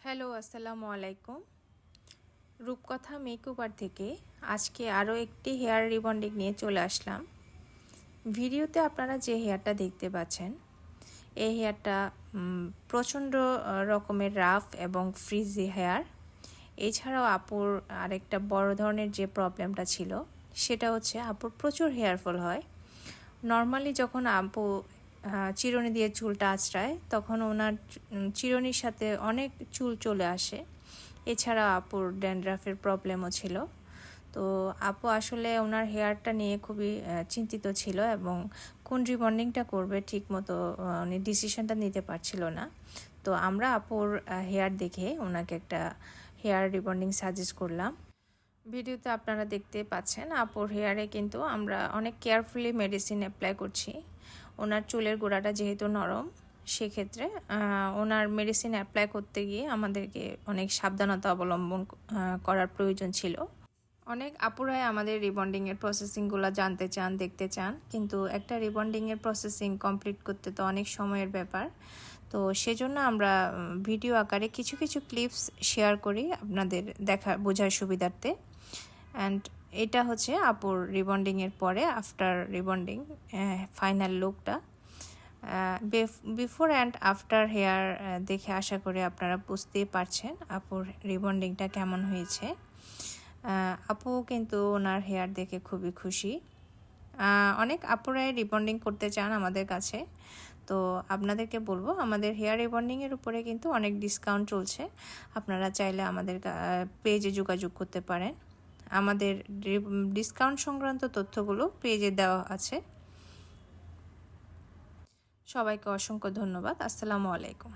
Hello, আসসালামু আলাইকুম। রূপকথা মেকওভার থেকে আজকে আরও একটি হেয়ার রিবন্ডিং নিয়ে চলে আসলাম। ভিডিওতে আপনারা যে হেয়ারটা দেখতে পাচ্ছেন, এই হেয়ারটা প্রচণ্ড রকমের রাফ এবং ফ্রিজি হেয়ার। এছাড়াও আপুর আরেকটা বড় ধরনের যে প্রবলেমটা ছিল, সেটা হচ্ছে আপুর প্রচুর হেয়ার ফল হয়। নর্মালি যখন আপু চিরুনি দিয়ে চুলটা আঁচড়ায়, তখন ওনার চিরুনির সাথে অনেক চুল চলে আসে। এছাড়া আপুর ড্যান্ড্রাফের প্রবলেমও ছিল। তো আপু আসলে ওনার হেয়ারটা নিয়ে খুবই চিন্তিত ছিল এবং কোন রিবন্ডিংটা করবে ঠিক মতো উনি ডিসিশনটা নিতে পারছিল না। তো আমরা আপুর হেয়ার দেখে ওনাকে একটা হেয়ার রিবন্ডিং সাজেস্ট করলাম। ভিডিওতে আপনারা দেখতে পাচ্ছেন আপুর হেয়ারে কিন্তু আমরা অনেক কেয়ারফুলি মেডিসিন অ্যাপ্লাই করছি। ওনার চুলের গোড়াটা যেহেতু নরম, সেক্ষেত্রে ওনার মেডিসিন অ্যাপ্লাই করতে গিয়ে আমাদেরকে অনেক সাবধানতা অবলম্বন করার প্রয়োজন ছিল। অনেক আপুরাই আমাদের রিবন্ডিংয়ের প্রসেসিংগুলো জানতে চান, দেখতে চান, কিন্তু একটা রিবন্ডিংয়ের প্রসেসিং কমপ্লিট করতে তো অনেক সময়ের ব্যাপার। তো সেজন্য আমরা ভিডিও আকারে কিছু কিছু ক্লিপস শেয়ার করি আপনাদের বোঝার সুবিধার্থে। অ্যান্ড এটা হচ্ছে আপুর রিবন্ডিংয়ের পরে আফটার রিবন্ডিং ফাইনাল লুকটা। বিফোর অ্যান্ড আফটার হেয়ার দেখে আশা করি আপনারা বুঝতেই পারছেন আপুর রিবন্ডিংটা কেমন হয়েছে। আপু কিন্তু ওনার হেয়ার দেখে খুবই খুশি। অনেক আপুরাই রিবন্ডিং করতে চান আমাদের কাছে। তো আপনাদেরকে বলবো, আমাদের হেয়ার রিবন্ডিংয়ের উপরে কিন্তু অনেক ডিসকাউন্ট চলছে। আপনারা চাইলে আমাদের পেজে যোগাযোগ করতে পারেন। আমাদের ডিসকাউন্ট সংক্রান্ত তথ্যগুলো পেজে দেওয়া আছে। সবাইকে অসংখ্য ধন্যবাদ। আসসালামু আলাইকুম।